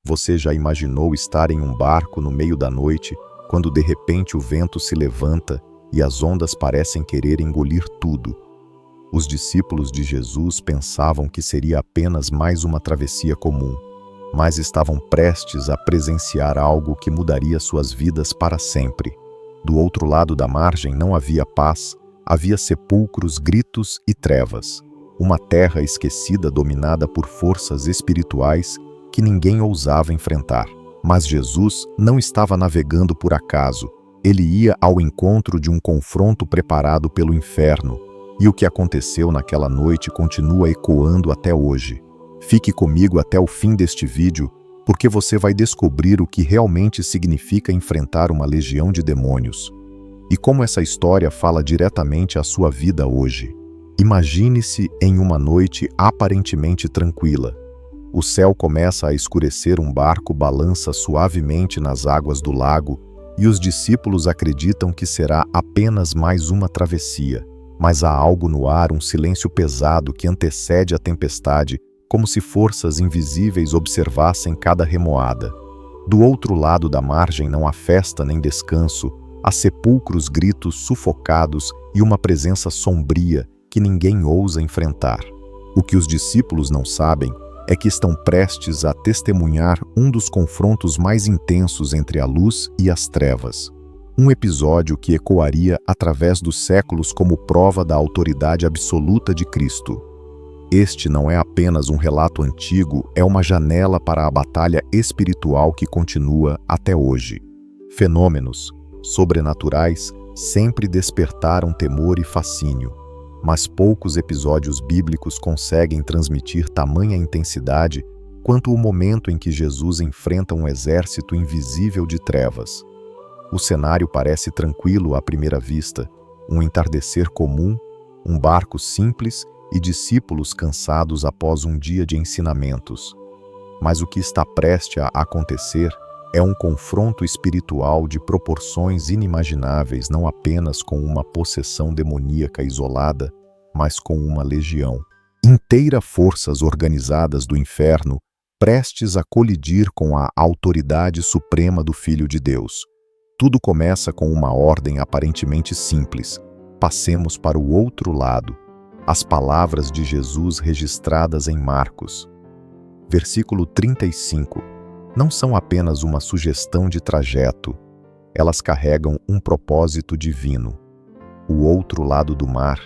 Você já imaginou estar em um barco no meio da noite, quando de repente o vento se levanta e as ondas parecem querer engolir tudo? Os discípulos de Jesus pensavam que seria apenas mais uma travessia comum, mas estavam prestes a presenciar algo que mudaria suas vidas para sempre. Do outro lado da margem não havia paz, havia sepulcros, gritos e trevas. Uma terra esquecida dominada por forças espirituais que ninguém ousava enfrentar. Mas Jesus não estava navegando por acaso. Ele ia ao encontro de um confronto preparado pelo inferno, e o que aconteceu naquela noite continua ecoando até hoje. Fique comigo até o fim deste vídeo, porque você vai descobrir o que realmente significa enfrentar uma legião de demônios, e como essa história fala diretamente à sua vida hoje. Imagine-se em uma noite aparentemente tranquila. O céu começa a escurecer, um barco balança suavemente nas águas do lago e os discípulos acreditam que será apenas mais uma travessia. Mas há algo no ar, um silêncio pesado que antecede a tempestade, como se forças invisíveis observassem cada remoada. Do outro lado da margem não há festa nem descanso, há sepulcros, gritos sufocados e uma presença sombria que ninguém ousa enfrentar. O que os discípulos não sabem é que estão prestes a testemunhar um dos confrontos mais intensos entre a luz e as trevas. Um episódio que ecoaria através dos séculos como prova da autoridade absoluta de Cristo. Este não é apenas um relato antigo, é uma janela para a batalha espiritual que continua até hoje. Fenômenos sobrenaturais sempre despertaram temor e fascínio, mas poucos episódios bíblicos conseguem transmitir tamanha intensidade quanto o momento em que Jesus enfrenta um exército invisível de trevas. O cenário parece tranquilo à primeira vista, um entardecer comum, um barco simples e discípulos cansados após um dia de ensinamentos. Mas o que está prestes a acontecer é um confronto espiritual de proporções inimagináveis, não apenas com uma possessão demoníaca isolada, mas com uma legião inteira, forças organizadas do inferno, prestes a colidir com a autoridade suprema do Filho de Deus. Tudo começa com uma ordem aparentemente simples: passemos para o outro lado. As palavras de Jesus registradas em Marcos. Versículo 35. Não são apenas uma sugestão de trajeto, elas carregam um propósito divino. O outro lado do mar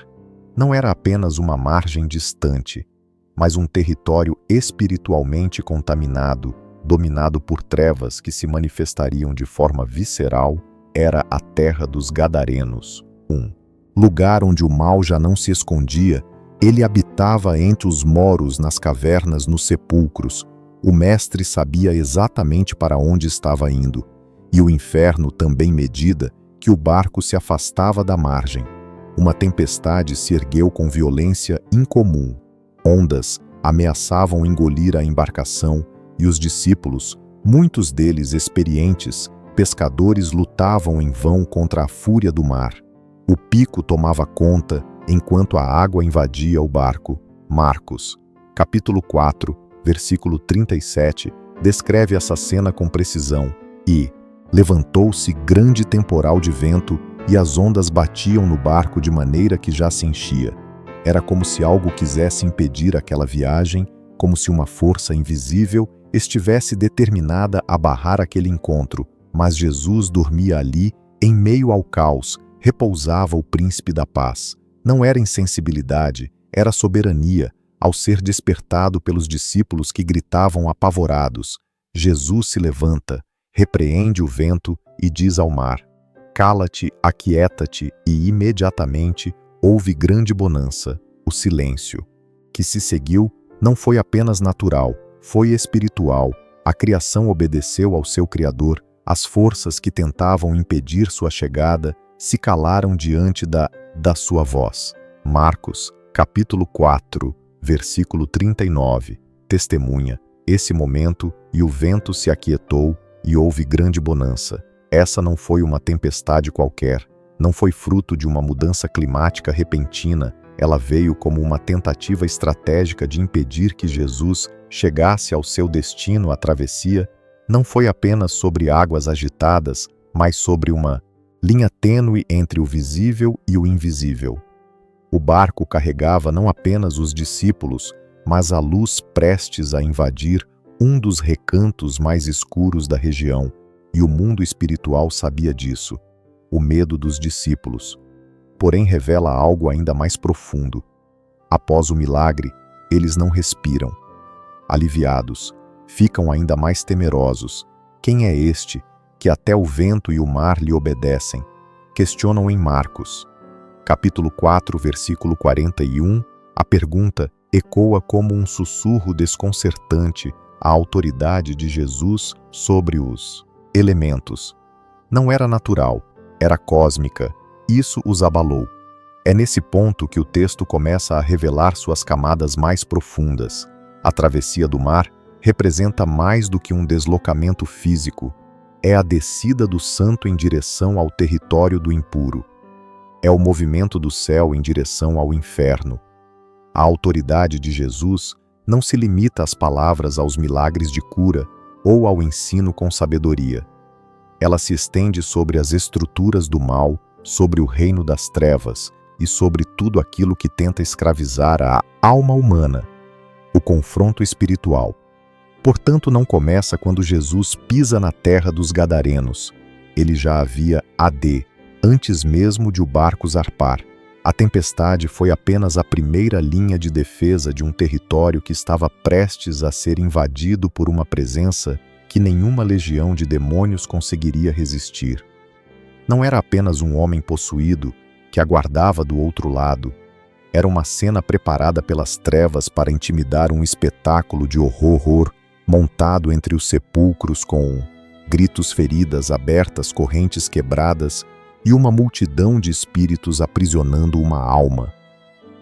não era apenas uma margem distante, mas um território espiritualmente contaminado, dominado por trevas que se manifestariam de forma visceral. Era a terra dos Gadarenos. Lugar onde o mal já não se escondia, ele habitava entre os moros, nas cavernas, nos sepulcros. O mestre sabia exatamente para onde estava indo, e o inferno também medida que o barco se afastava da margem. Uma tempestade se ergueu com violência incomum. Ondas ameaçavam engolir a embarcação e os discípulos, muitos deles experientes, pescadores, lutavam em vão contra a fúria do mar. O pico tomava conta enquanto a água invadia o barco. Marcos, capítulo 4, versículo 37, descreve essa cena com precisão. E levantou-se grande temporal de vento e as ondas batiam no barco de maneira que já se enchia. Era como se algo quisesse impedir aquela viagem, como se uma força invisível estivesse determinada a barrar aquele encontro. Mas Jesus dormia ali, em meio ao caos, repousava o príncipe da paz. Não era insensibilidade, era soberania, ao ser despertado pelos discípulos que gritavam apavorados. Jesus se levanta, repreende o vento e diz ao mar: cala-te, aquieta-te, e imediatamente houve grande bonança. O silêncio que se seguiu não foi apenas natural, foi espiritual. A criação obedeceu ao seu Criador. As forças que tentavam impedir sua chegada se calaram diante da sua voz. Marcos, capítulo 4, versículo 39, testemunha esse momento, e o vento se aquietou e houve grande bonança. Essa não foi uma tempestade qualquer, não foi fruto de uma mudança climática repentina, ela veio como uma tentativa estratégica de impedir que Jesus chegasse ao seu destino, a travessia não foi apenas sobre águas agitadas, mas sobre uma linha tênue entre o visível e o invisível. O barco carregava não apenas os discípulos, mas a luz prestes a invadir um dos recantos mais escuros da região, e o mundo espiritual sabia disso, o medo dos discípulos. Porém, revela algo ainda mais profundo. Após o milagre, eles não respiram. Aliviados, ficam ainda mais temerosos. Quem é este que até o vento e o mar lhe obedecem? Questionam em Marcos. Capítulo 4, versículo 41, a pergunta ecoa como um sussurro desconcertante a autoridade de Jesus sobre os elementos. Não era natural, era cósmica. Isso os abalou. É nesse ponto que o texto começa a revelar suas camadas mais profundas. A travessia do mar representa mais do que um deslocamento físico. É a descida do santo em direção ao território do impuro. É o movimento do céu em direção ao inferno. A autoridade de Jesus não se limita às palavras, aos milagres de cura ou ao ensino com sabedoria. Ela se estende sobre as estruturas do mal, sobre o reino das trevas e sobre tudo aquilo que tenta escravizar a alma humana. O confronto espiritual. Portanto, não começa quando Jesus pisa na terra dos Gadarenos. Ele já havia antes mesmo de o barco zarpar. A tempestade foi apenas a primeira linha de defesa de um território que estava prestes a ser invadido por uma presença que nenhuma legião de demônios conseguiria resistir. Não era apenas um homem possuído que aguardava do outro lado. Era uma cena preparada pelas trevas para intimidar um espetáculo de horror montado entre os sepulcros com gritos, feridas abertas, correntes quebradas e uma multidão de espíritos aprisionando uma alma.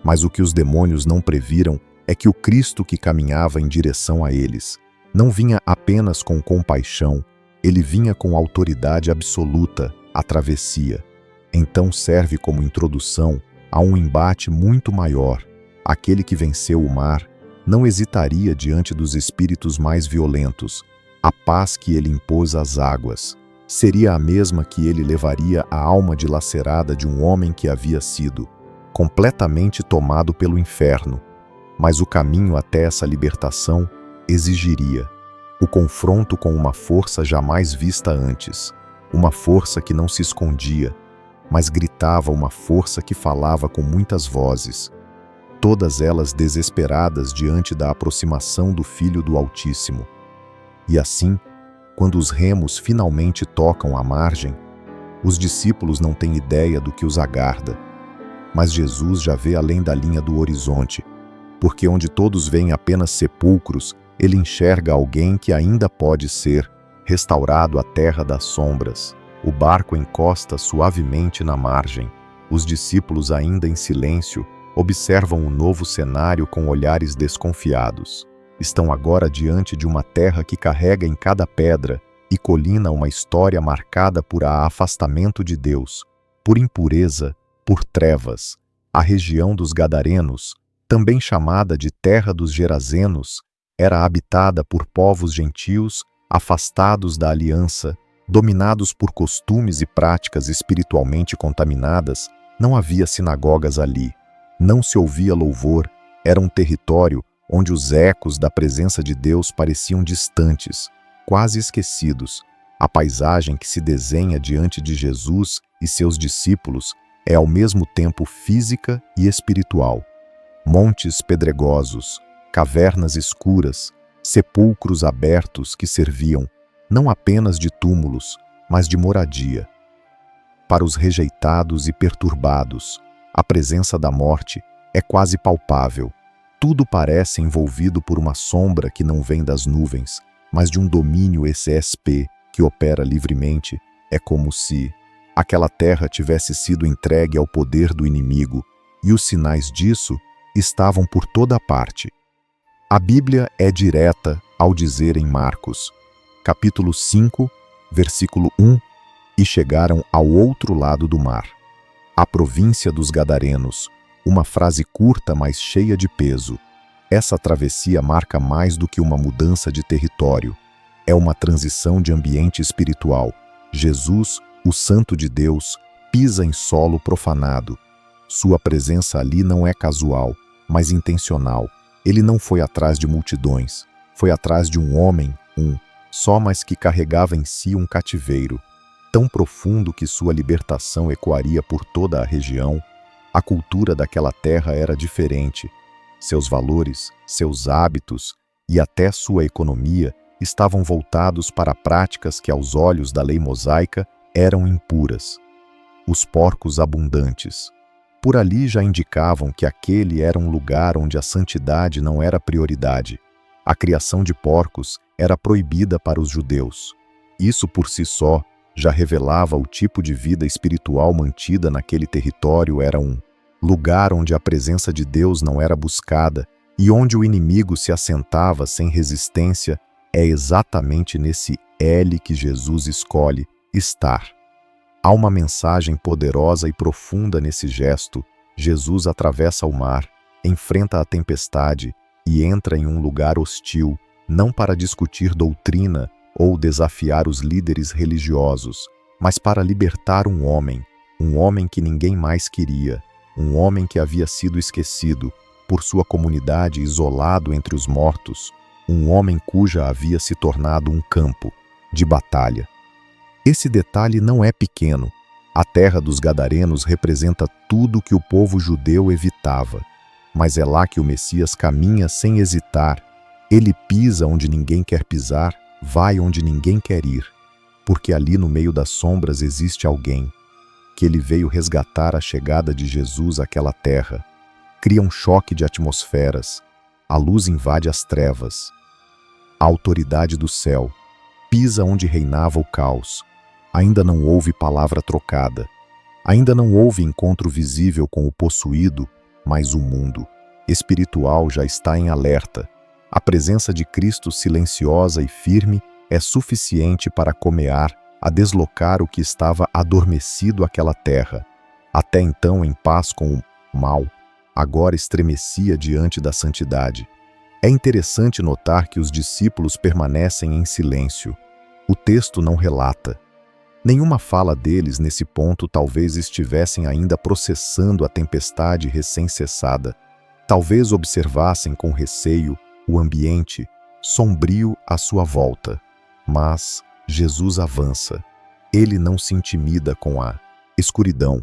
Mas o que os demônios não previram é que o Cristo que caminhava em direção a eles não vinha apenas com compaixão, ele vinha com autoridade absoluta, a travessia. Então serve como introdução a um embate muito maior. Aquele que venceu o mar não hesitaria diante dos espíritos mais violentos. A paz que ele impôs às águas seria a mesma que ele levaria à alma dilacerada de um homem que havia sido completamente tomado pelo inferno. Mas o caminho até essa libertação exigiria o confronto com uma força jamais vista antes, uma força que não se escondia, mas gritava, uma força que falava com muitas vozes, todas elas desesperadas diante da aproximação do Filho do Altíssimo. E assim, quando os remos finalmente tocam a margem, os discípulos não têm ideia do que os aguarda. Mas Jesus já vê além da linha do horizonte, porque onde todos veem apenas sepulcros, ele enxerga alguém que ainda pode ser restaurado à terra das sombras. O barco encosta suavemente na margem. Os discípulos, ainda em silêncio, observam o novo cenário com olhares desconfiados. Estão agora diante de uma terra que carrega em cada pedra e colina uma história marcada por afastamento de Deus, por impureza, por trevas. A região dos Gadarenos, também chamada de terra dos Gerazenos, era habitada por povos gentios, afastados da aliança, dominados por costumes e práticas espiritualmente contaminadas. Não havia sinagogas ali, não se ouvia louvor, era um território onde os ecos da presença de Deus pareciam distantes, quase esquecidos. A paisagem que se desenha diante de Jesus e seus discípulos é ao mesmo tempo física e espiritual. Montes pedregosos, cavernas escuras, sepulcros abertos que serviam não apenas de túmulos, mas de moradia. Para os rejeitados e perturbados, a presença da morte é quase palpável. Tudo parece envolvido por uma sombra que não vem das nuvens, mas de um domínio ESP que opera livremente. É como se aquela terra tivesse sido entregue ao poder do inimigo, e os sinais disso estavam por toda parte. A Bíblia é direta ao dizer em Marcos, capítulo 5, versículo 1, e chegaram ao outro lado do mar, a província dos Gadarenos, uma frase curta, mas cheia de peso. Essa travessia marca mais do que uma mudança de território. É uma transição de ambiente espiritual. Jesus, o Santo de Deus, pisa em solo profanado. Sua presença ali não é casual, mas intencional. Ele não foi atrás de multidões. Foi atrás de um homem, só, mas que carregava em si um cativeiro tão profundo que sua libertação ecoaria por toda a região. A cultura daquela terra era diferente. Seus valores, seus hábitos e até sua economia estavam voltados para práticas que, aos olhos da lei mosaica, eram impuras. Os porcos abundantes. Por ali já indicavam que aquele era um lugar onde a santidade não era prioridade. A criação de porcos era proibida para os judeus. Isso por si só já revelava o tipo de vida espiritual mantida naquele território. Era um lugar onde a presença de Deus não era buscada e onde o inimigo se assentava sem resistência. É exatamente nesse L que Jesus escolhe estar. Há uma mensagem poderosa e profunda nesse gesto. Jesus atravessa o mar, enfrenta a tempestade e entra em um lugar hostil, não para discutir doutrina ou desafiar os líderes religiosos, mas para libertar um homem que ninguém mais queria, um homem que havia sido esquecido por sua comunidade, isolado entre os mortos, um homem cuja havia se tornado um campo de batalha. Esse detalhe não é pequeno. A terra dos Gadarenos representa tudo que o povo judeu evitava. Mas é lá que o Messias caminha sem hesitar. Ele pisa onde ninguém quer pisar, vai onde ninguém quer ir. Porque ali no meio das sombras existe alguém que ele veio resgatar. A chegada de Jesus àquela terra cria um choque de atmosferas. A luz invade as trevas. A autoridade do céu pisa onde reinava o caos. Ainda não houve palavra trocada. Ainda não houve encontro visível com o possuído, mas o mundo espiritual já está em alerta. A presença de Cristo, silenciosa e firme, é suficiente para comear, a deslocar o que estava adormecido àquela terra. Até então em paz com o mal, agora estremecia diante da santidade. É interessante notar que os discípulos permanecem em silêncio. O texto não relata. Nenhuma fala deles nesse ponto. Talvez estivessem ainda processando a tempestade recém-cessada. Talvez observassem com receio o ambiente sombrio à sua volta. Mas Jesus avança. Ele não se intimida com a escuridão,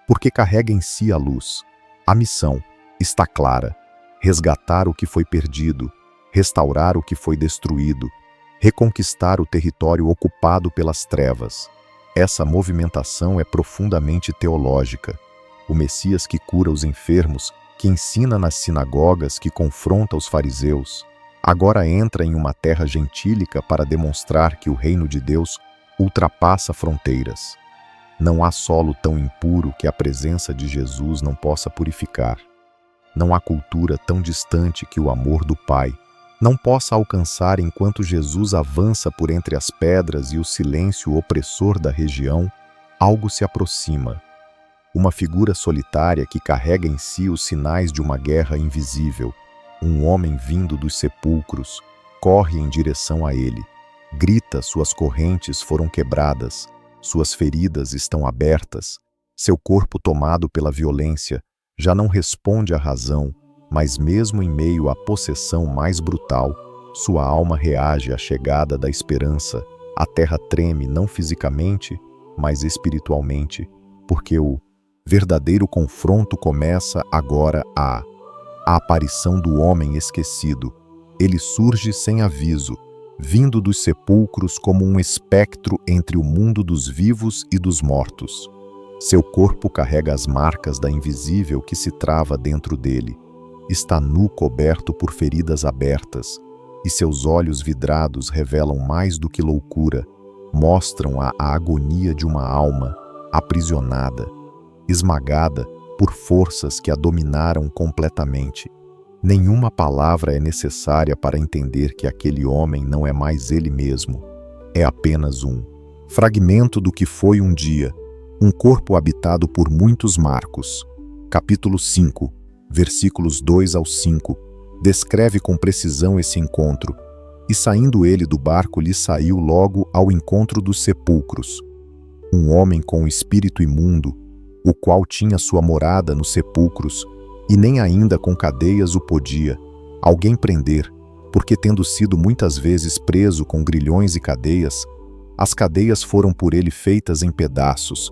porque carrega em si a luz. A missão está clara: resgatar o que foi perdido, restaurar o que foi destruído, reconquistar o território ocupado pelas trevas. Essa movimentação é profundamente teológica. O Messias que cura os enfermos, que ensina nas sinagogas, que confronta os fariseus, agora entra em uma terra gentílica para demonstrar que o reino de Deus ultrapassa fronteiras. Não há solo tão impuro que a presença de Jesus não possa purificar. Não há cultura tão distante que o amor do Pai não possa alcançar. Enquanto Jesus avança por entre as pedras e o silêncio opressor da região, algo se aproxima. Uma figura solitária que carrega em si os sinais de uma guerra invisível. Um homem vindo dos sepulcros corre em direção a ele. Grita: suas correntes foram quebradas, suas feridas estão abertas. Seu corpo, tomado pela violência, já não responde à razão, mas mesmo em meio à possessão mais brutal, sua alma reage à chegada da esperança. A terra treme não fisicamente, mas espiritualmente, porque o verdadeiro confronto começa agora. A aparição do homem esquecido. Ele surge sem aviso, vindo dos sepulcros como um espectro entre o mundo dos vivos e dos mortos. Seu corpo carrega as marcas da invisível que se trava dentro dele. Está nu, coberto por feridas abertas, e seus olhos vidrados revelam mais do que loucura, mostram a agonia de uma alma aprisionada, esmagada por forças que a dominaram completamente. Nenhuma palavra é necessária para entender que aquele homem não é mais ele mesmo. É apenas um fragmento do que foi um dia, um corpo habitado por muitos. Marcos, capítulo 5, versículos 2 ao 5. descreve com precisão esse encontro. E saindo ele do barco, lhe saiu logo ao encontro dos sepulcros um homem com o espírito imundo, o qual tinha sua morada nos sepulcros, e nem ainda com cadeias o podia alguém prender, porque tendo sido muitas vezes preso com grilhões e cadeias, as cadeias foram por ele feitas em pedaços,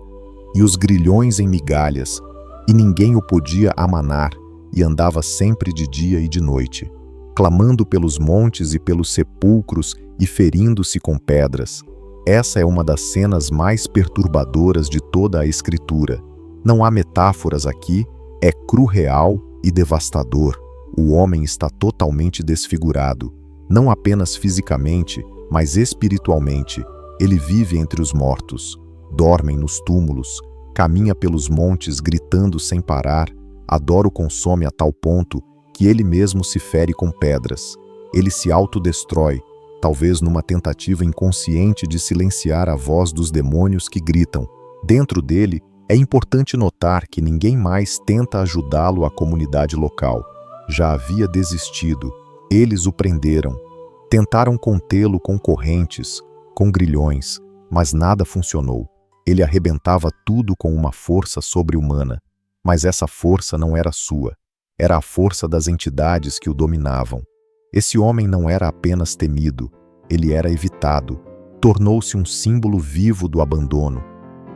e os grilhões em migalhas, e ninguém o podia amanar, e andava sempre de dia e de noite, clamando pelos montes e pelos sepulcros e ferindo-se com pedras. Essa é uma das cenas mais perturbadoras de toda a Escritura. Não há metáforas aqui, é cru real e devastador. O homem está totalmente desfigurado, não apenas fisicamente, mas espiritualmente. Ele vive entre os mortos, dorme nos túmulos, caminha pelos montes gritando sem parar, a dor o consome a tal ponto que ele mesmo se fere com pedras. Ele se autodestrói, talvez numa tentativa inconsciente de silenciar a voz dos demônios que gritam. Dentro dele, é importante notar que ninguém mais tenta ajudá-lo. A comunidade local já havia desistido. Eles o prenderam. Tentaram contê-lo com correntes, com grilhões, mas nada funcionou. Ele arrebentava tudo com uma força sobre-humana. Mas essa força não era sua. Era a força das entidades que o dominavam. Esse homem não era apenas temido, ele era evitado. Tornou-se um símbolo vivo do abandono,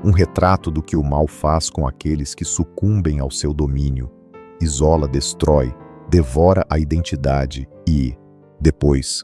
um retrato do que o mal faz com aqueles que sucumbem ao seu domínio. Isola, destrói, devora a identidade e, depois,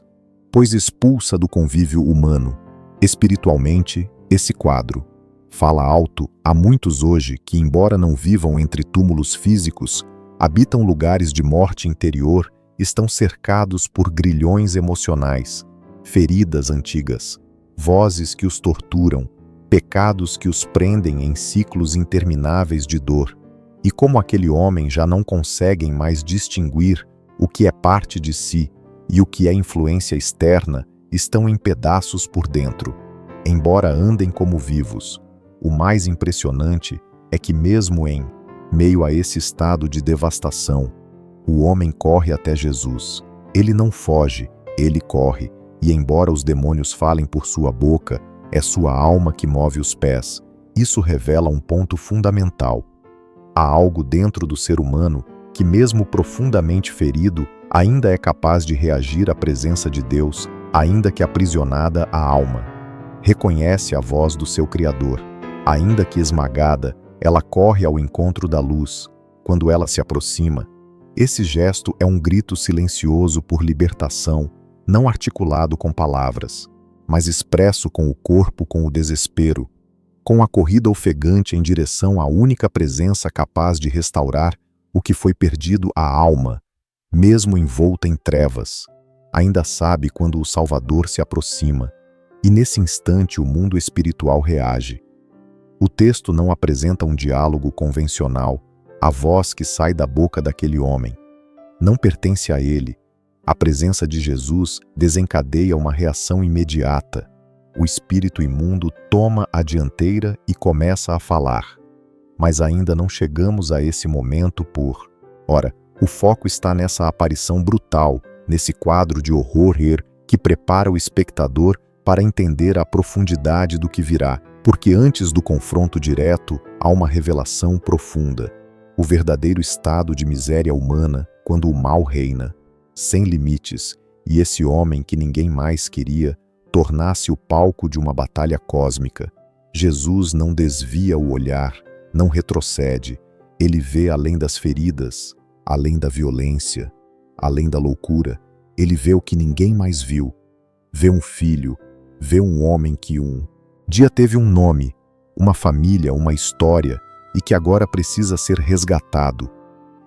pois expulsa do convívio humano. Espiritualmente, esse quadro fala alto a muitos hoje que, embora não vivam entre túmulos físicos, habitam lugares de morte interior, estão cercados por grilhões emocionais, feridas antigas, vozes que os torturam, pecados que os prendem em ciclos intermináveis de dor. E como aquele homem já não conseguem mais distinguir o que é parte de si e o que é influência externa, estão em pedaços por dentro, embora andem como vivos. O mais impressionante é que mesmo em meio a esse estado de devastação, o homem corre até Jesus. Ele não foge, ele corre, e embora os demônios falem por sua boca, é sua alma que move os pés. Isso revela um ponto fundamental. Há algo dentro do ser humano que, mesmo profundamente ferido, ainda é capaz de reagir à presença de Deus, ainda que aprisionada a alma. Reconhece a voz do seu Criador. Ainda que esmagada, ela corre ao encontro da luz. Quando ela se aproxima, esse gesto é um grito silencioso por libertação, não articulado com palavras, mas expresso com o corpo, com o desespero, com a corrida ofegante em direção à única presença capaz de restaurar o que foi perdido à alma, mesmo envolta em trevas. Ainda sabe quando o Salvador se aproxima, e nesse instante o mundo espiritual reage. O texto não apresenta um diálogo convencional. A voz que sai da boca daquele homem não pertence a ele. A presença de Jesus desencadeia uma reação imediata. O espírito imundo toma a dianteira e começa a falar. Mas ainda não chegamos a esse momento Ora, o foco está nessa aparição brutal, nesse quadro de horror que prepara o espectador para entender a profundidade do que virá, porque antes do confronto direto há uma revelação profunda. O verdadeiro estado de miséria humana quando o mal reina, sem limites, e esse homem que ninguém mais queria tornasse o palco de uma batalha cósmica. Jesus não desvia o olhar, não retrocede. Ele vê além das feridas, além da violência, além da loucura. Ele vê o que ninguém mais viu. Vê um filho, vê um homem que dia teve um nome, uma família, uma história, e que agora precisa ser resgatado.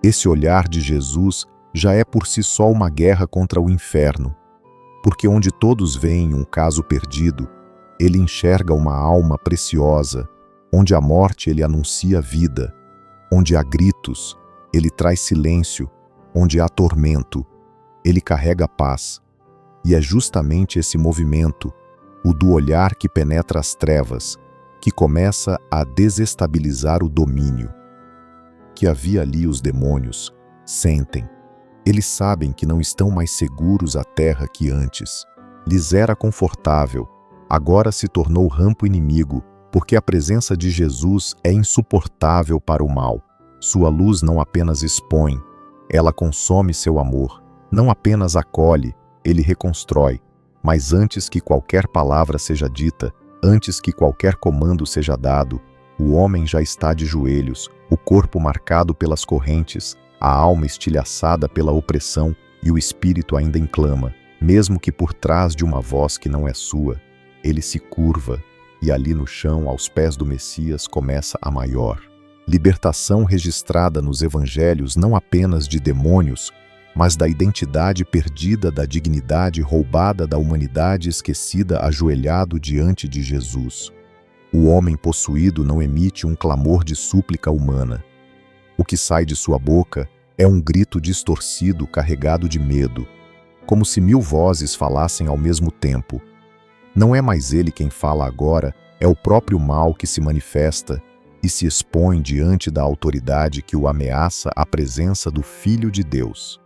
Esse olhar de Jesus já é por si só uma guerra contra o inferno, porque onde todos veem um caso perdido, ele enxerga uma alma preciosa. Onde há morte, ele anuncia vida. Onde há gritos, ele traz silêncio. Onde há tormento, ele carrega paz. E é justamente esse movimento, o do olhar que penetra as trevas, que começa a desestabilizar o domínio. Que havia ali os demônios sentem. Eles sabem que não estão mais seguros à terra que antes. Lhes era confortável, agora se tornou rampo inimigo, porque a presença de Jesus é insuportável para o mal. Sua luz não apenas expõe, ela consome seu amor. Não apenas acolhe, ele reconstrói. Mas antes que qualquer palavra seja dita, antes que qualquer comando seja dado, o homem já está de joelhos, o corpo marcado pelas correntes, a alma estilhaçada pela opressão e o espírito ainda clama, mesmo que por trás de uma voz que não é sua. Ele se curva e ali no chão, aos pés do Messias, começa a maior libertação registrada nos evangelhos não apenas de demônios, mas da identidade perdida, da dignidade roubada, da humanidade esquecida ajoelhado diante de Jesus. O homem possuído não emite um clamor de súplica humana. O que sai de sua boca é um grito distorcido carregado de medo, como se 1000 vozes falassem ao mesmo tempo. Não é mais ele quem fala agora, é o próprio mal que se manifesta e se expõe diante da autoridade que o ameaça à presença do Filho de Deus.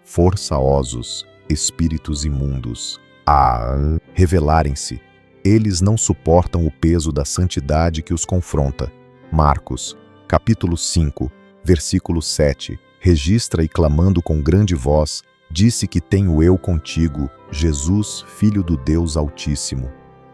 Forçosos, espíritos imundos, a revelarem-se. Eles não suportam o peso da santidade que os confronta. Marcos, capítulo 5, versículo 7, registra e clamando com grande voz, disse que tenho eu contigo, Jesus, Filho do Deus Altíssimo.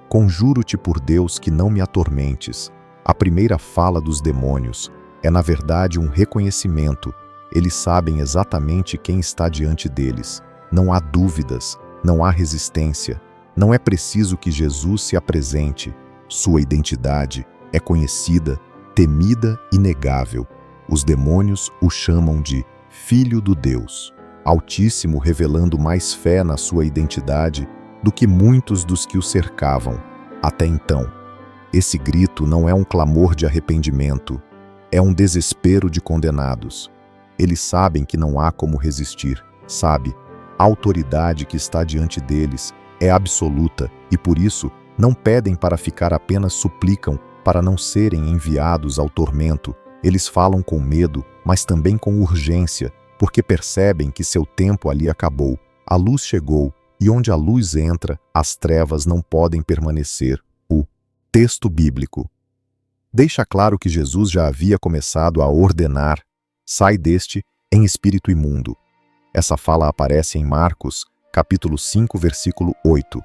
Conjuro-te por Deus que não me atormentes. A primeira fala dos demônios é, na verdade, um reconhecimento. Eles sabem exatamente quem está diante deles. Não há dúvidas, não há resistência. Não é preciso que Jesus se apresente. Sua identidade é conhecida, temida e inegável. Os demônios o chamam de Filho do Deus Altíssimo, revelando mais fé na sua identidade do que muitos dos que o cercavam. Até então, esse grito não é um clamor de arrependimento, é um desespero de condenados. Eles sabem que não há como resistir, sabe? A autoridade que está diante deles é absoluta e, por isso, não pedem para ficar, apenas suplicam para não serem enviados ao tormento. Eles falam com medo, mas também com urgência, porque percebem que seu tempo ali acabou. A luz chegou, e onde a luz entra, as trevas não podem permanecer. O texto bíblico deixa claro que Jesus já havia começado a ordenar: sai deste em espírito imundo. Essa fala aparece em Marcos, capítulo 5, versículo 8.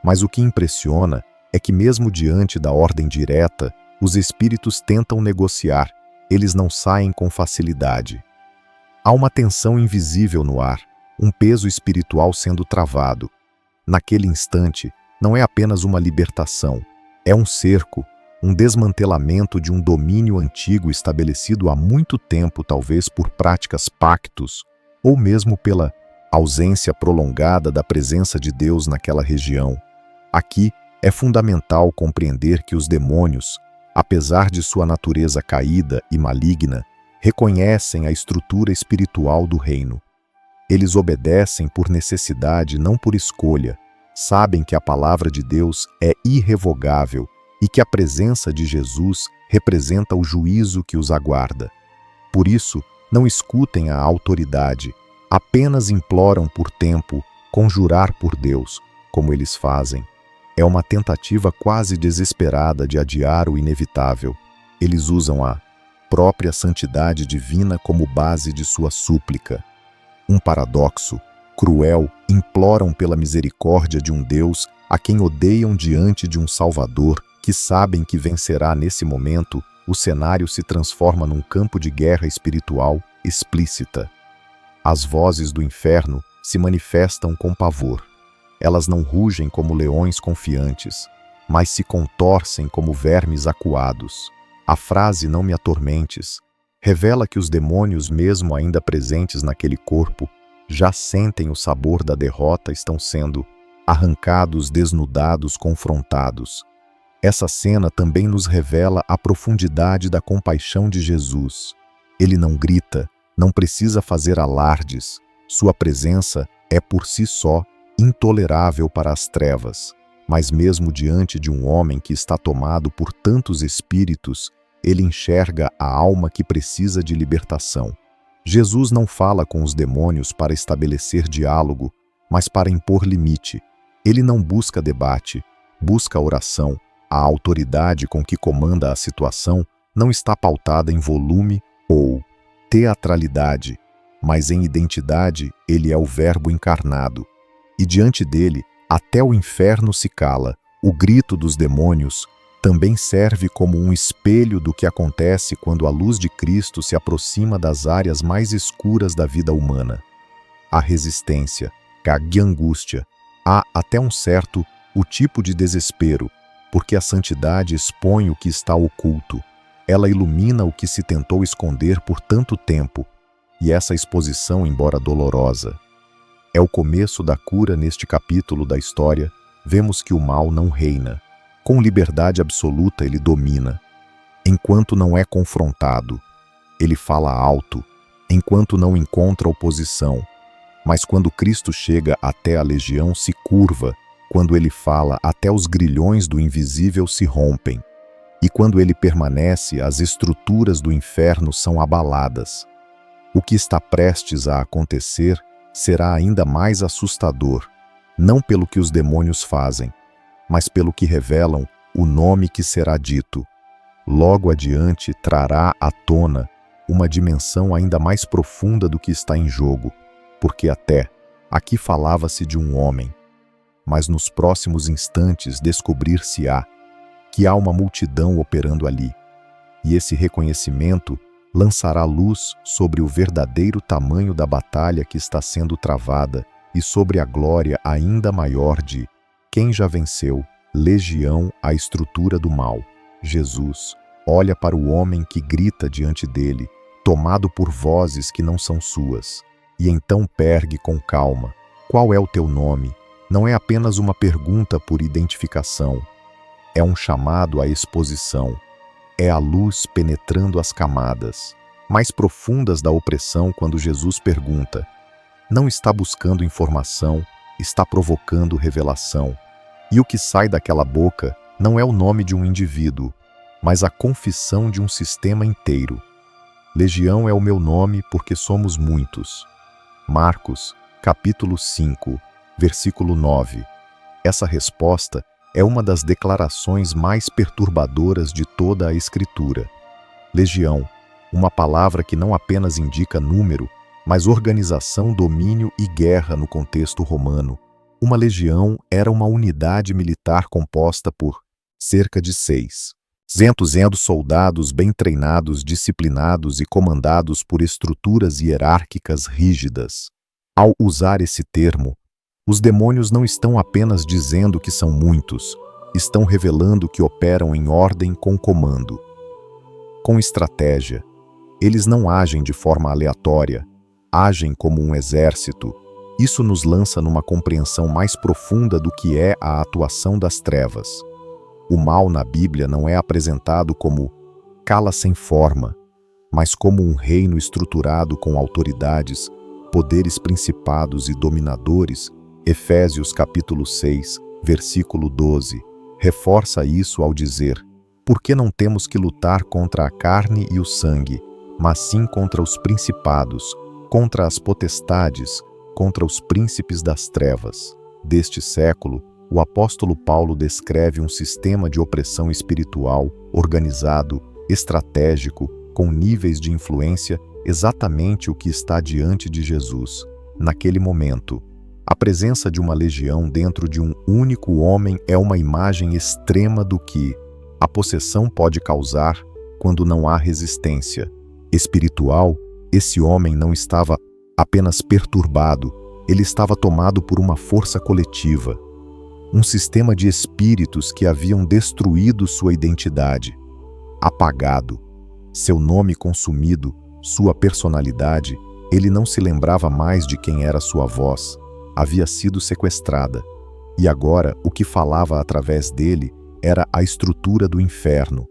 Mas o que impressiona é que mesmo diante da ordem direta, os espíritos tentam negociar, eles não saem com facilidade. Há uma tensão invisível no ar, um peso espiritual sendo travado. Naquele instante, não é apenas uma libertação, é um cerco, um desmantelamento de um domínio antigo estabelecido há muito tempo, talvez por práticas pactos, ou mesmo pela ausência prolongada da presença de Deus naquela região. Aqui é fundamental compreender que os demônios, apesar de sua natureza caída e maligna, reconhecem a estrutura espiritual do reino. Eles obedecem por necessidade, não por escolha. Sabem que a palavra de Deus é irrevogável e que a presença de Jesus representa o juízo que os aguarda. Por isso, não escutem a autoridade, apenas imploram por tempo, conjurar por Deus, como eles fazem. É uma tentativa quase desesperada de adiar o inevitável. Eles usam a própria santidade divina como base de sua súplica. Um paradoxo cruel, imploram pela misericórdia de um Deus a quem odeiam diante de um Salvador que sabem que vencerá nesse momento. O cenário se transforma num campo de guerra espiritual explícita. As vozes do inferno se manifestam com pavor. Elas não rugem como leões confiantes, mas se contorcem como vermes acuados. A frase "não me atormentes" revela que os demônios, mesmo ainda presentes naquele corpo, já sentem o sabor da derrota, estão sendo arrancados, desnudados, confrontados. Essa cena também nos revela a profundidade da compaixão de Jesus. Ele não grita, não precisa fazer alardes. Sua presença é por si só intolerável para as trevas. Mas mesmo diante de um homem que está tomado por tantos espíritos, ele enxerga a alma que precisa de libertação. Jesus não fala com os demônios para estabelecer diálogo, mas para impor limite. Ele não busca debate, busca oração. A autoridade com que comanda a situação não está pautada em volume ou teatralidade, mas em identidade. Ele é o Verbo encarnado. E diante dele, até o inferno se cala. O grito dos demônios também serve como um espelho do que acontece quando a luz de Cristo se aproxima das áreas mais escuras da vida humana. Há resistência, há angústia, há até um certo o tipo de desespero, porque a santidade expõe o que está oculto. Ela ilumina o que se tentou esconder por tanto tempo, e essa exposição, embora dolorosa, é o começo da cura. Neste capítulo da história, vemos que o mal não reina. Com liberdade absoluta ele domina. Enquanto não é confrontado, ele fala alto, enquanto não encontra oposição. Mas quando Cristo chega até a legião, se curva. Quando ele fala, até os grilhões do invisível se rompem. E quando ele permanece, as estruturas do inferno são abaladas. O que está prestes a acontecer será ainda mais assustador, não pelo que os demônios fazem, mas pelo que revelam o nome que será dito. Logo adiante trará à tona uma dimensão ainda mais profunda do que está em jogo, porque até aqui falava-se de um homem, mas nos próximos instantes descobrir-se-á que há uma multidão operando ali, e esse reconhecimento lançará luz sobre o verdadeiro tamanho da batalha que está sendo travada e sobre a glória ainda maior de quem já venceu, legião, a estrutura do mal. Jesus olha para o homem que grita diante dele, tomado por vozes que não são suas, e então pergue com calma: qual é o teu nome? Não é apenas uma pergunta por identificação, é um chamado à exposição. É a luz penetrando as camadas mais profundas da opressão quando Jesus pergunta. Não está buscando informação, está provocando revelação. E o que sai daquela boca não é o nome de um indivíduo, mas a confissão de um sistema inteiro. Legião é o meu nome porque somos muitos. Marcos, capítulo 5, versículo 9. Essa resposta é uma das declarações mais perturbadoras de toda a Escritura. Legião, uma palavra que não apenas indica número, mas organização, domínio e guerra no contexto romano. Uma legião era uma unidade militar composta por cerca de 600 soldados bem treinados, disciplinados e comandados por estruturas hierárquicas rígidas. Ao usar esse termo, os demônios não estão apenas dizendo que são muitos, estão revelando que operam em ordem com comando. Com estratégia, eles não agem de forma aleatória, agem como um exército. Isso nos lança numa compreensão mais profunda do que é a atuação das trevas. O mal na Bíblia não é apresentado como cala sem forma, mas como um reino estruturado com autoridades, poderes, principados e dominadores. Efésios capítulo 6, versículo 12, reforça isso ao dizer: porque não temos que lutar contra a carne e o sangue, mas sim contra os principados, contra as potestades, contra os príncipes das trevas. Deste século, o apóstolo Paulo descreve um sistema de opressão espiritual, organizado, estratégico, com níveis de influência, exatamente o que está diante de Jesus. Naquele momento, a presença de uma legião dentro de um único homem é uma imagem extrema do que a possessão pode causar quando não há resistência espiritual. Esse homem não estava apenas perturbado, ele estava tomado por uma força coletiva, um sistema de espíritos que haviam destruído sua identidade, apagado, seu nome consumido, sua personalidade. Ele não se lembrava mais de quem era sua voz, havia sido sequestrada, e agora o que falava através dele era a estrutura do inferno.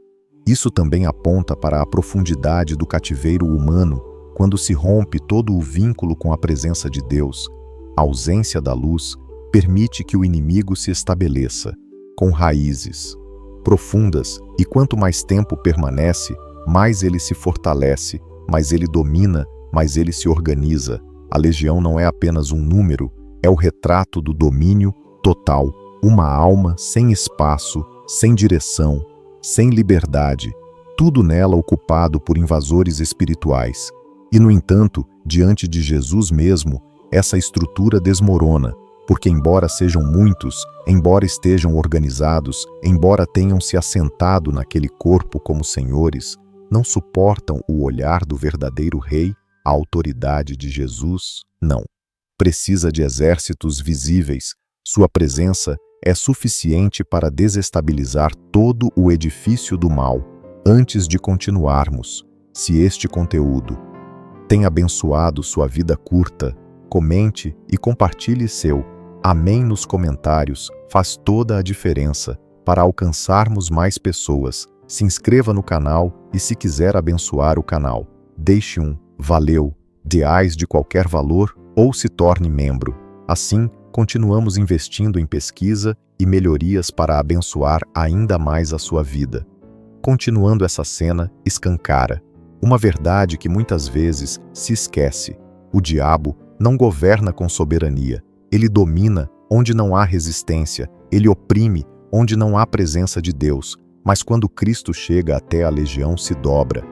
Isso também aponta para a profundidade do cativeiro humano, quando se rompe todo o vínculo com a presença de Deus. A ausência da luz permite que o inimigo se estabeleça, com raízes profundas, e quanto mais tempo permanece, mais ele se fortalece, mais ele domina, mas ele se organiza. A legião não é apenas um número, é o retrato do domínio total. Uma alma sem espaço, sem direção, sem liberdade, tudo nela ocupado por invasores espirituais. E, no entanto, diante de Jesus mesmo, essa estrutura desmorona, porque embora sejam muitos, embora estejam organizados, embora tenham se assentado naquele corpo como senhores, não suportam o olhar do verdadeiro rei, a autoridade de Jesus, não. Precisa de exércitos visíveis. Sua presença é suficiente para desestabilizar todo o edifício do mal. Antes de continuarmos, se este conteúdo tem abençoado sua vida curta, comente e compartilhe seu amém nos comentários, faz toda a diferença para alcançarmos mais pessoas. Se inscreva no canal e, se quiser abençoar o canal, deixe um valeu, reais de qualquer valor, ou se torne membro. Assim, continuamos investindo em pesquisa e melhorias para abençoar ainda mais a sua vida. Continuando essa cena, escancara uma verdade que muitas vezes se esquece. O diabo não governa com soberania. Ele domina onde não há resistência. Ele oprime onde não há presença de Deus. Mas quando Cristo chega até a legião se dobra.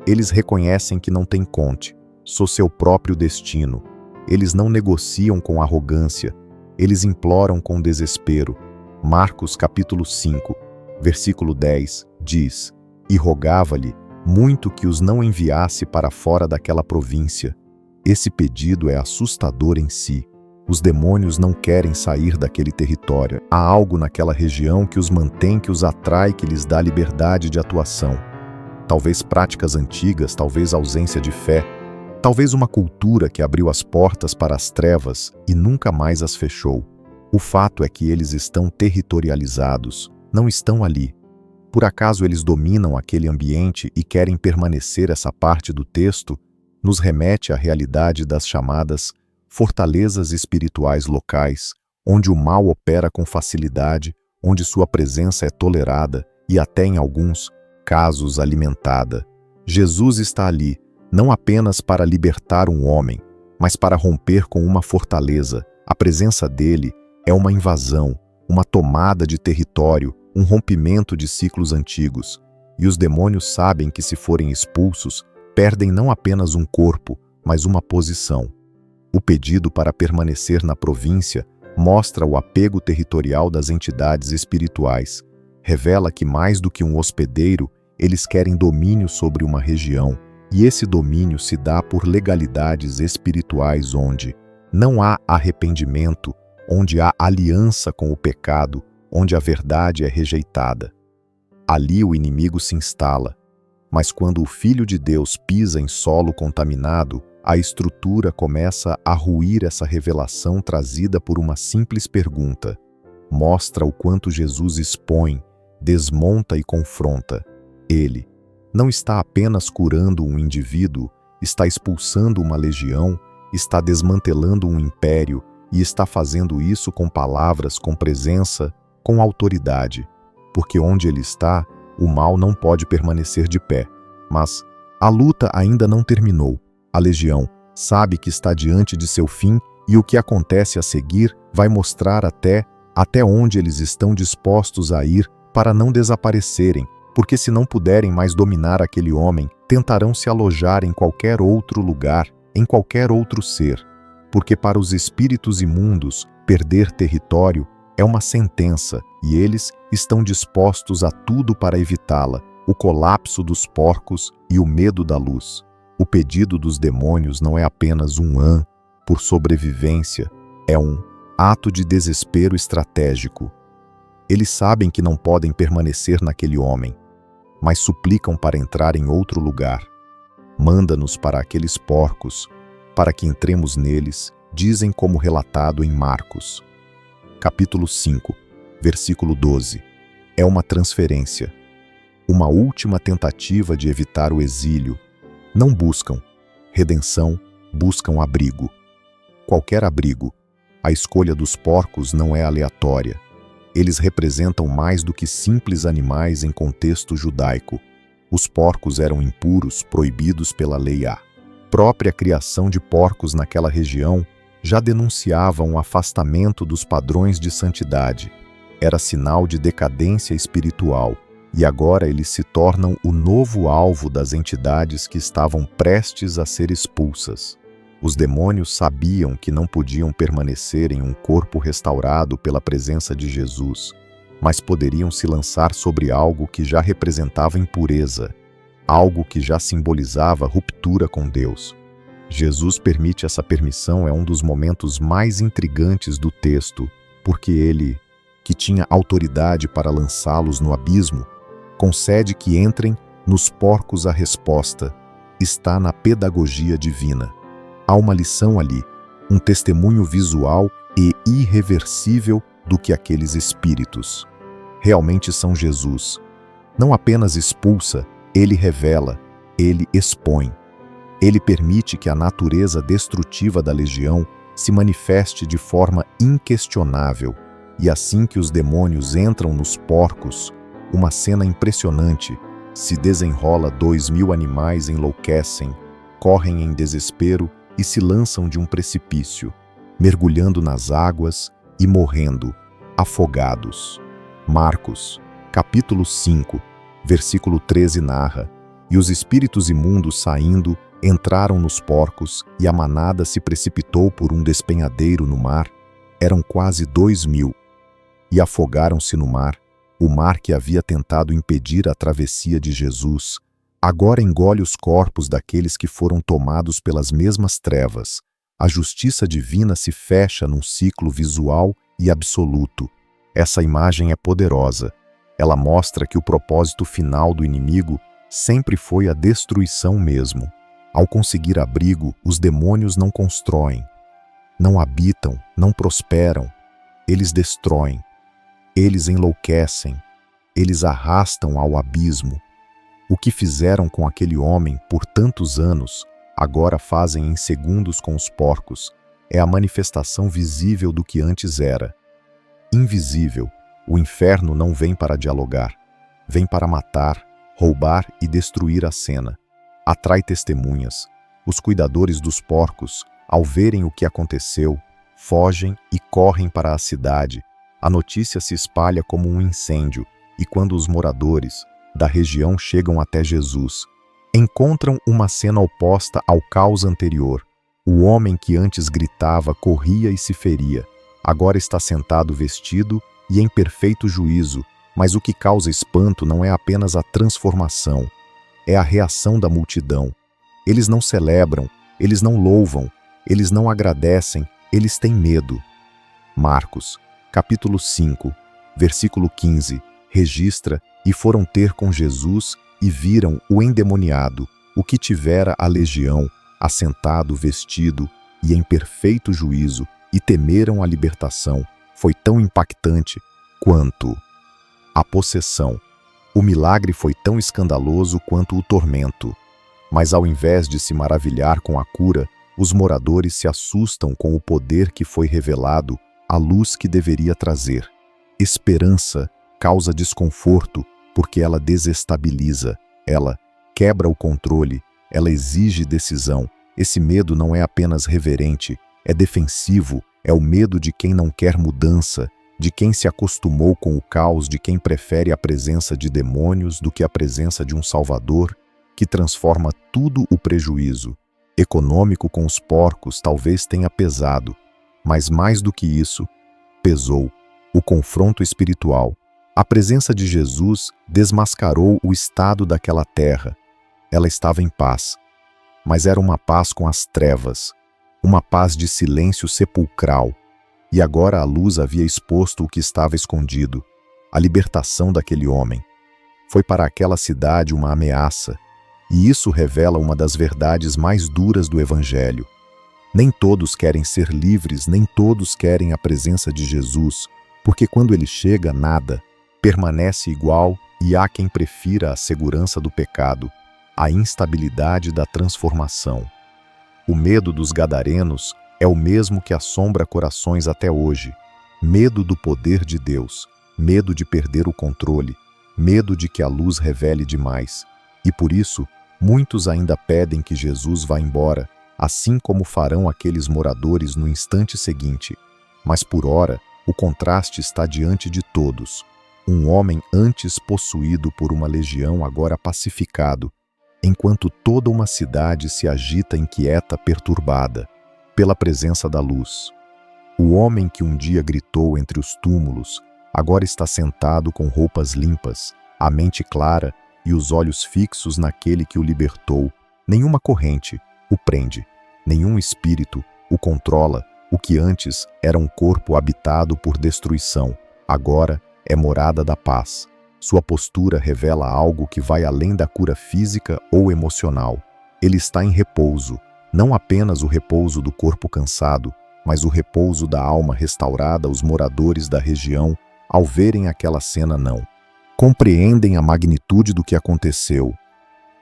Eles reconhecem que não tem conte. Sou seu próprio destino. Eles não negociam com arrogância. Eles imploram com desespero. Marcos capítulo 5, versículo 10, diz: E rogava-lhe muito que os não enviasse para fora daquela província. Esse pedido é assustador em si. Os demônios não querem sair daquele território. Há algo naquela região que os mantém, que os atrai, que lhes dá liberdade de atuação. Talvez práticas antigas, talvez ausência de fé, talvez uma cultura que abriu as portas para as trevas e nunca mais as fechou. O fato é que eles estão territorializados, não estão ali. Por acaso eles dominam aquele ambiente e querem permanecer? Essa parte do texto nos remete à realidade das chamadas fortalezas espirituais locais, onde o mal opera com facilidade, onde sua presença é tolerada e até em alguns casos alimentada. Jesus está ali, não apenas para libertar um homem, mas para romper com uma fortaleza. A presença dele é uma invasão, uma tomada de território, um rompimento de ciclos antigos. E os demônios sabem que, se forem expulsos, perdem não apenas um corpo, mas uma posição. O pedido para permanecer na província mostra o apego territorial das entidades espirituais. Revela que, mais do que um hospedeiro, eles querem domínio sobre uma região, e esse domínio se dá por legalidades espirituais onde não há arrependimento, onde há aliança com o pecado, onde a verdade é rejeitada. Ali o inimigo se instala. Mas quando o Filho de Deus pisa em solo contaminado, a estrutura começa a ruir. Essa revelação trazida por uma simples pergunta mostra o quanto Jesus expõe, desmonta e confronta. Ele não está apenas curando um indivíduo, está expulsando uma legião, está desmantelando um império e está fazendo isso com palavras, com presença, com autoridade. Porque onde ele está, o mal não pode permanecer de pé. Mas a luta ainda não terminou. A legião sabe que está diante de seu fim e o que acontece a seguir vai mostrar até onde eles estão dispostos a ir para não desaparecerem, porque se não puderem mais dominar aquele homem, tentarão se alojar em qualquer outro lugar, em qualquer outro ser. Porque para os espíritos imundos, perder território é uma sentença e eles estão dispostos a tudo para evitá-la, o colapso dos porcos e o medo da luz. O pedido dos demônios não é apenas um por sobrevivência, é um ato de desespero estratégico. Eles sabem que não podem permanecer naquele homem, mas suplicam para entrar em outro lugar. Manda-nos para aqueles porcos, para que entremos neles, dizem, como relatado em Marcos. Capítulo 5, versículo 12. É uma transferência, uma última tentativa de evitar o exílio. Não buscam redenção, buscam abrigo. Qualquer abrigo. A escolha dos porcos não é aleatória. Eles representam mais do que simples animais em contexto judaico. Os porcos eram impuros, proibidos pela lei A. Própria criação de porcos naquela região já denunciava um afastamento dos padrões de santidade. Era sinal de decadência espiritual, e agora eles se tornam o novo alvo das entidades que estavam prestes a ser expulsas. Os demônios sabiam que não podiam permanecer em um corpo restaurado pela presença de Jesus, mas poderiam se lançar sobre algo que já representava impureza, algo que já simbolizava ruptura com Deus. Jesus permite essa permissão, é um dos momentos mais intrigantes do texto, porque ele, que tinha autoridade para lançá-los no abismo, concede que entrem nos porcos. A resposta está na pedagogia divina. Há uma lição ali, um testemunho visual e irreversível do que aqueles espíritos realmente são. Jesus não apenas expulsa, ele revela, ele expõe. Ele permite que a natureza destrutiva da legião se manifeste de forma inquestionável, e assim que os demônios entram nos porcos, uma cena impressionante se desenrola. 2.000 animais enlouquecem, correm em desespero e se lançam de um precipício, mergulhando nas águas e morrendo, afogados. Marcos, capítulo 5, versículo 13 narra: "E os espíritos imundos, saindo, entraram nos porcos, e a manada se precipitou por um despenhadeiro no mar. Eram quase 2.000, e afogaram-se no mar. O mar, que havia tentado impedir a travessia de Jesus, agora engole os corpos daqueles que foram tomados pelas mesmas trevas. A justiça divina se fecha num ciclo visual e absoluto. Essa imagem é poderosa. Ela mostra que o propósito final do inimigo sempre foi a destruição mesmo. Ao conseguir abrigo, os demônios não constroem, não habitam, não prosperam. Eles destroem, eles enlouquecem, eles arrastam ao abismo. O que fizeram com aquele homem por tantos anos, agora fazem em segundos com os porcos. É a manifestação visível do que antes era. Invisível, o inferno não vem para dialogar, vem para matar, roubar e destruir a cena. Atrai testemunhas. Os cuidadores dos porcos, ao verem o que aconteceu, fogem e correm para a cidade. A notícia se espalha como um incêndio, e quando os moradores da região chegam até Jesus, encontram uma cena oposta ao caos anterior. O homem que antes gritava, corria e se feria, agora está sentado vestido e em perfeito juízo, mas o que causa espanto não é apenas a transformação, é a reação da multidão. Eles não celebram, eles não louvam, eles não agradecem, eles têm medo. Marcos, capítulo 5, versículo 15, registra: "E foram ter com Jesus e viram o endemoniado, o que tivera a legião, assentado, vestido e em perfeito juízo, e temeram a libertação." Foi tão impactante quanto a possessão. O milagre foi tão escandaloso quanto o tormento. Mas ao invés de se maravilhar com a cura, os moradores se assustam com o poder que foi revelado, a luz que deveria trazer. Esperança causa desconforto porque ela desestabiliza, ela quebra o controle, ela exige decisão. Esse medo não é apenas reverente, é defensivo, é o medo de quem não quer mudança, de quem se acostumou com o caos, de quem prefere a presença de demônios do que a presença de um Salvador que transforma tudo. O prejuízo econômico com os porcos talvez tenha pesado, mas mais do que isso, pesou o confronto espiritual. A presença de Jesus desmascarou o estado daquela terra. Ela estava em paz, mas era uma paz com as trevas, uma paz de silêncio sepulcral. E agora a luz havia exposto o que estava escondido, a libertação daquele homem. Foi para aquela cidade uma ameaça, e isso revela uma das verdades mais duras do Evangelho. Nem todos querem ser livres, nem todos querem a presença de Jesus, porque quando ele chega, nada permanece igual, e há quem prefira a segurança do pecado, a instabilidade da transformação. O medo dos gadarenos é o mesmo que assombra corações até hoje. Medo do poder de Deus, medo de perder o controle, medo de que a luz revele demais. E por isso, Muitos ainda pedem que Jesus vá embora, assim como farão aqueles moradores no instante seguinte. Mas por ora, o contraste está diante de todos. Um homem antes possuído por uma legião agora pacificado, enquanto toda uma cidade se agita inquieta, perturbada, pela presença da luz. O homem que um dia gritou entre os túmulos, agora está sentado com roupas limpas, a mente clara e os olhos fixos naquele que o libertou. Nenhuma corrente o prende, nenhum espírito o controla. O que antes era um corpo habitado por destruição, agora é morada da paz. Sua postura revela algo que vai além da cura física ou emocional. Ele está em repouso, não apenas o repouso do corpo cansado, mas o repouso da alma restaurada. Os moradores da região, ao verem aquela cena, não compreendem a magnitude do que aconteceu.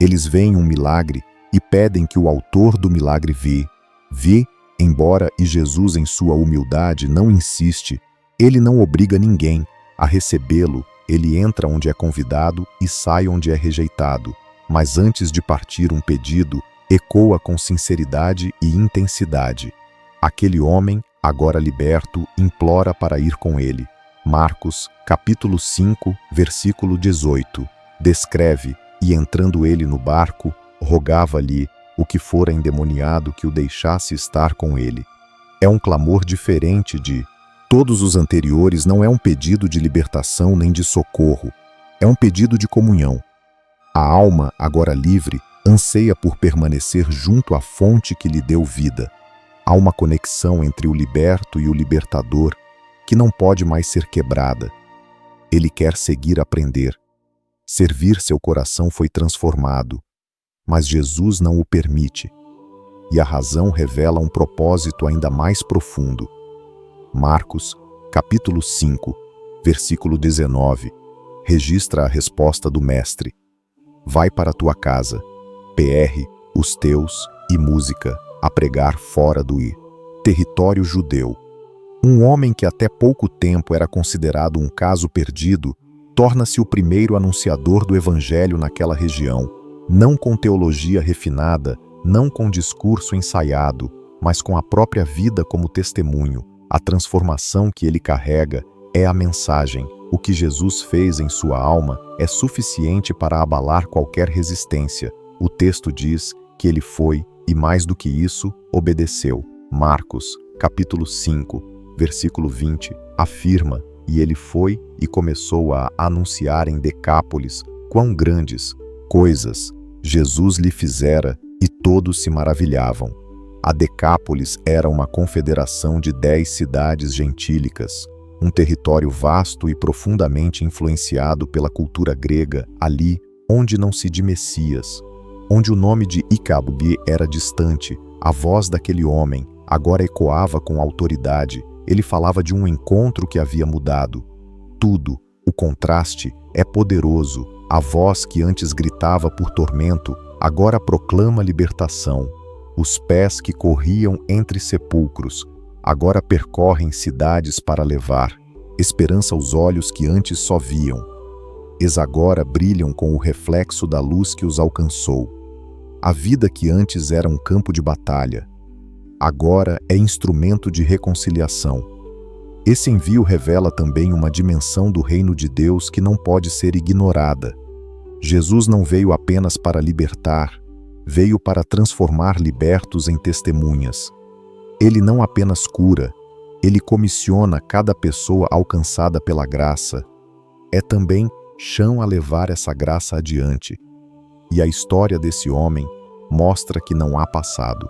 Eles veem um milagre e pedem que o autor do milagre vê, embora e Jesus, em sua humildade, não insiste. Ele não obriga ninguém a recebê-lo. Ele entra onde é convidado e sai onde é rejeitado. Mas antes de partir, um pedido ecoa com sinceridade e intensidade. Aquele homem, agora liberto, implora para ir com ele. Marcos, capítulo 5, versículo 18. Descreve: e entrando ele no barco, rogava-lhe o que fora endemoniado que o deixasse estar com ele. É um clamor diferente de todos os anteriores. Não é um pedido de libertação nem de socorro. É um pedido de comunhão. A alma, agora livre, anseia por permanecer junto à fonte que lhe deu vida. Há uma conexão entre o liberto e o libertador que não pode mais ser quebrada. Ele quer seguir a aprender. Servir. Seu coração foi transformado, mas Jesus não o permite. E a razão revela um propósito ainda mais profundo. Marcos, capítulo 5, versículo 19, registra a resposta do mestre. Vai para a tua casa, os teus, e música, a pregar fora do território judeu. Um homem que até pouco tempo era considerado um caso perdido, torna-se o primeiro anunciador do evangelho naquela região, não com teologia refinada, não com discurso ensaiado, mas com a própria vida como testemunho. A transformação que ele carrega é a mensagem. O que Jesus fez em sua alma é suficiente para abalar qualquer resistência. O texto diz que ele foi, e mais do que isso, obedeceu. Marcos, capítulo 5, versículo 20, afirma: e ele foi e começou a anunciar em Decápolis quão grandes coisas Jesus lhe fizera, e todos se maravilhavam. A Decápolis era uma confederação de 10 cidades gentílicas, um território vasto e profundamente influenciado pela cultura grega, ali onde não se de Messias, onde o nome de Icabod era distante. A voz daquele homem agora ecoava com autoridade. Ele falava de um encontro que havia mudado tudo. O contraste é poderoso. A voz que antes gritava por tormento, agora proclama libertação. Os pés que corriam entre sepulcros, agora percorrem cidades para levar esperança aos olhos que antes só viam. Eles agora brilham com o reflexo da luz que os alcançou. A vida que antes era um campo de batalha, agora é instrumento de reconciliação. Esse envio revela também uma dimensão do reino de Deus que não pode ser ignorada. Jesus não veio apenas para libertar, veio para transformar libertos em testemunhas. Ele não apenas cura, ele comissiona cada pessoa alcançada pela graça. É também chão a levar essa graça adiante. E a história desse homem mostra que não há passado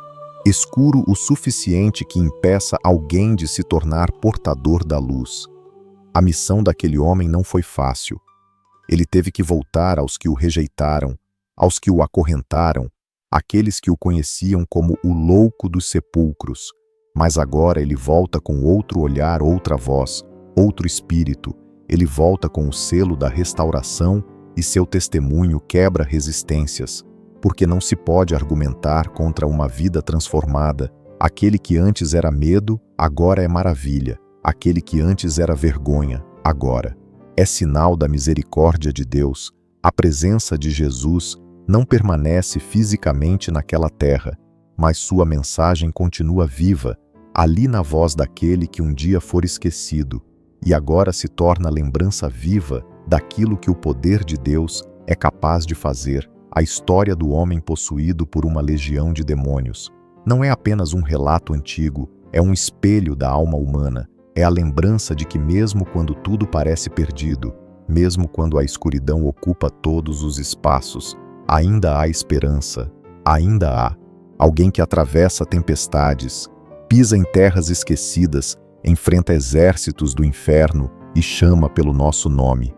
escuro o suficiente que impeça alguém de se tornar portador da luz. A missão daquele homem não foi fácil. Ele teve que voltar aos que o rejeitaram, aos que o acorrentaram, aqueles que o conheciam como o louco dos sepulcros. Mas agora ele volta com outro olhar, outra voz, outro espírito. Ele volta com o selo da restauração e seu testemunho quebra resistências, porque não se pode argumentar contra uma vida transformada. Aquele que antes era medo, agora é maravilha. Aquele que antes era vergonha, agora é sinal da misericórdia de Deus. A presença de Jesus não permanece fisicamente naquela terra, mas sua mensagem continua viva, ali na voz daquele que um dia for esquecido, e agora se torna lembrança viva daquilo que o poder de Deus é capaz de fazer. A história do homem possuído por uma legião de demônios não é apenas um relato antigo, é um espelho da alma humana, é a lembrança de que mesmo quando tudo parece perdido, mesmo quando a escuridão ocupa todos os espaços, ainda há esperança, ainda há alguém que atravessa tempestades, pisa em terras esquecidas, enfrenta exércitos do inferno e chama pelo nosso nome.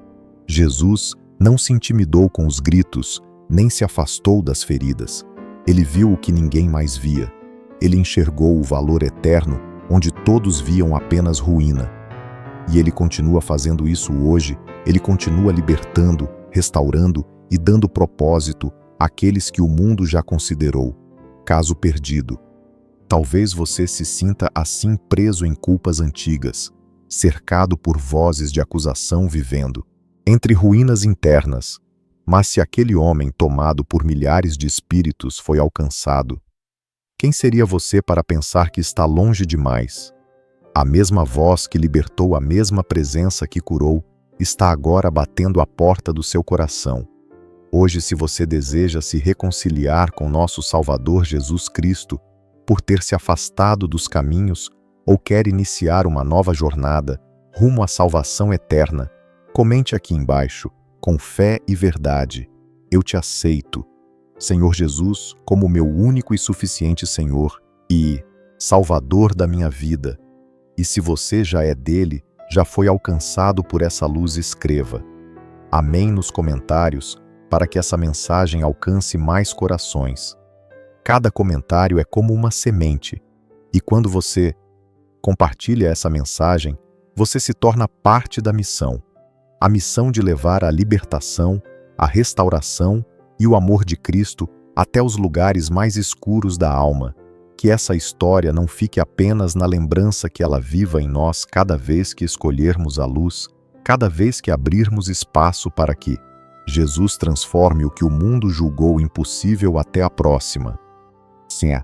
Jesus não se intimidou com os gritos, nem se afastou das feridas. Ele viu o que ninguém mais via. Ele enxergou o valor eterno onde todos viam apenas ruína. E ele continua fazendo isso hoje, ele continua libertando, restaurando e dando propósito àqueles que o mundo já considerou caso perdido. Talvez você se sinta assim preso em culpas antigas, cercado por vozes de acusação vivendo entre ruínas internas. Mas se aquele homem tomado por milhares de espíritos foi alcançado, quem seria você para pensar que está longe demais? A mesma voz que libertou, a mesma presença que curou, está agora batendo à porta do seu coração. Hoje, se você deseja se reconciliar com nosso Salvador Jesus Cristo, por ter se afastado dos caminhos, ou quer iniciar uma nova jornada rumo à salvação eterna, comente aqui embaixo, com fé e verdade: eu te aceito, Senhor Jesus, como meu único e suficiente Senhor e Salvador da minha vida. E se você já é dele, já foi alcançado por essa luz, escreva amém nos comentários para que essa mensagem alcance mais corações. Cada comentário é como uma semente, e quando você compartilha essa mensagem, você se torna parte da missão. A missão de levar a libertação, a restauração e o amor de Cristo até os lugares mais escuros da alma. Que essa história não fique apenas na lembrança, que ela viva em nós cada vez que escolhermos a luz, cada vez que abrirmos espaço para que Jesus transforme o que o mundo julgou impossível. Até a próxima. Sim,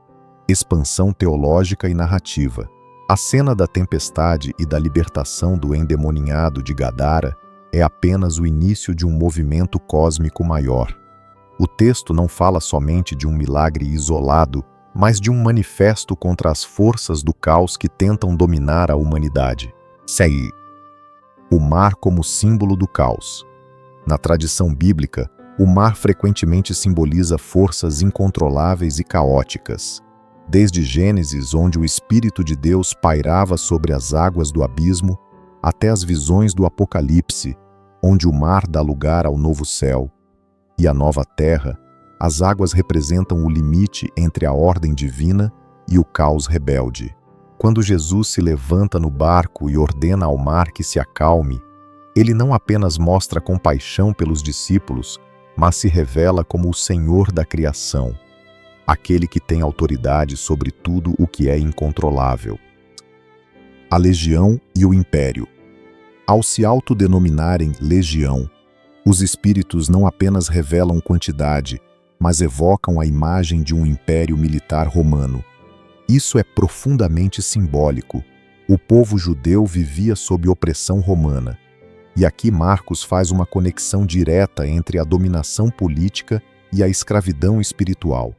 expansão teológica e narrativa. A cena da tempestade e da libertação do endemoninhado de Gadara é apenas o início de um movimento cósmico maior. O texto não fala somente de um milagre isolado, mas de um manifesto contra as forças do caos que tentam dominar a humanidade. Segue. O mar como símbolo do caos. Na tradição bíblica, o mar frequentemente simboliza forças incontroláveis e caóticas. Desde Gênesis, onde o Espírito de Deus pairava sobre as águas do abismo, até as visões do Apocalipse, onde o mar dá lugar ao novo céu e a nova terra, as águas representam o limite entre a ordem divina e o caos rebelde. Quando Jesus se levanta no barco e ordena ao mar que se acalme, ele não apenas mostra compaixão pelos discípulos, mas se revela como o Senhor da criação, aquele que tem autoridade sobre tudo o que é incontrolável. A legião e o império. Ao se autodenominarem legião, os espíritos não apenas revelam quantidade, mas evocam a imagem de um império militar romano. Isso é profundamente simbólico. O povo judeu vivia sob opressão romana. E aqui Marcos faz uma conexão direta entre a dominação política e a escravidão espiritual.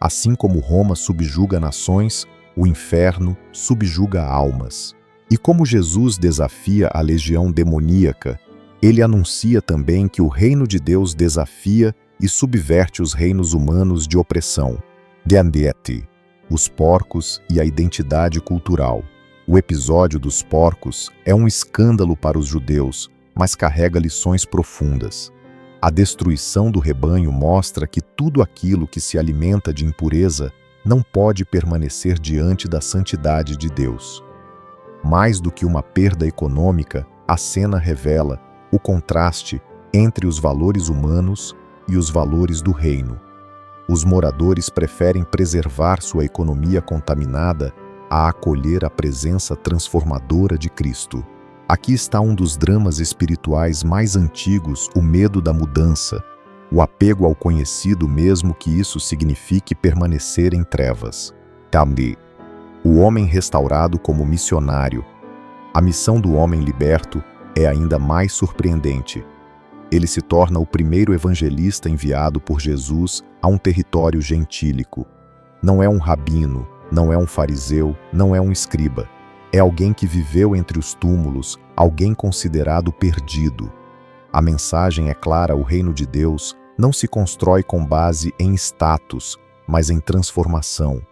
Assim como Roma subjuga nações, o inferno subjuga almas. E como Jesus desafia a legião demoníaca, ele anuncia também que o reino de Deus desafia e subverte os reinos humanos de opressão. Diante, os porcos e a identidade cultural. O episódio dos porcos é um escândalo para os judeus, mas carrega lições profundas. A destruição do rebanho mostra que tudo aquilo que se alimenta de impureza não pode permanecer diante da santidade de Deus. Mais do que uma perda econômica, a cena revela o contraste entre os valores humanos e os valores do reino. Os moradores preferem preservar sua economia contaminada a acolher a presença transformadora de Cristo. Aqui está um dos dramas espirituais mais antigos, o medo da mudança. o apego ao conhecido, mesmo que isso signifique permanecer em trevas. Também, o homem restaurado como missionário. A missão do homem liberto é ainda mais surpreendente. Ele se torna o primeiro evangelista enviado por Jesus a um território gentílico. Não é um rabino, não é um fariseu, não é um escriba. É alguém que viveu entre os túmulos, alguém considerado perdido. A mensagem é clara: o reino de Deus não se constrói com base em status, mas em transformação.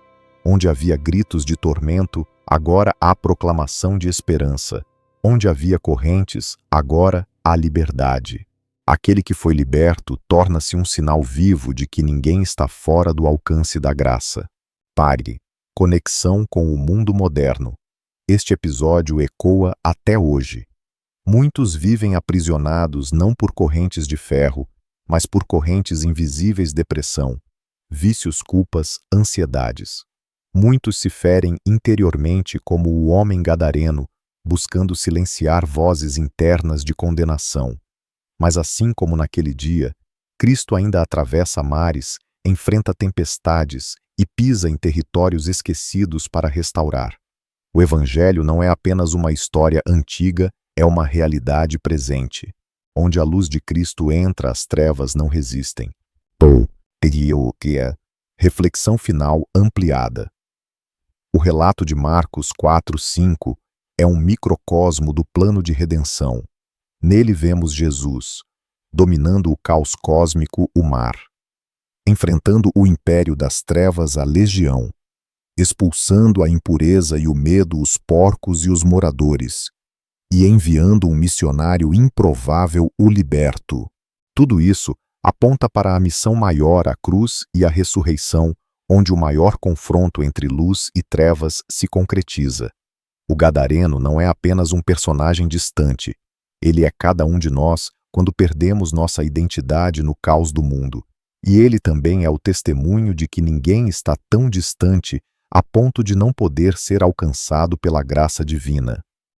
Onde havia gritos de tormento, agora há proclamação de esperança. Onde havia correntes, agora há liberdade. Aquele que foi liberto torna-se um sinal vivo de que ninguém está fora do alcance da graça. Pare. Conexão com o mundo moderno. Este episódio ecoa até hoje. Muitos vivem aprisionados não por correntes de ferro, mas por correntes invisíveis: depressão, vícios, culpas, ansiedades. Muitos se ferem interiormente como o homem gadareno, buscando silenciar vozes internas de condenação. Mas assim como naquele dia, Cristo ainda atravessa mares, enfrenta tempestades e pisa em territórios esquecidos para restaurar. O Evangelho não é apenas uma história antiga, é uma realidade presente. Onde a luz de Cristo entra, as trevas não resistem. Reflexão final ampliada. O relato de Marcos 4:5 é um microcosmo do plano de redenção. Nele vemos Jesus, dominando o caos cósmico, o mar, enfrentando o império das trevas, a legião, expulsando a impureza e o medo, os porcos e os moradores, e enviando um missionário improvável, o liberto. Tudo isso aponta para a missão maior, a cruz e a ressurreição, onde o maior confronto entre luz e trevas se concretiza. O gadareno não é apenas um personagem distante. Ele é cada um de nós quando perdemos nossa identidade no caos do mundo. E ele também é o testemunho de que ninguém está tão distante a ponto de não poder ser alcançado pela graça divina.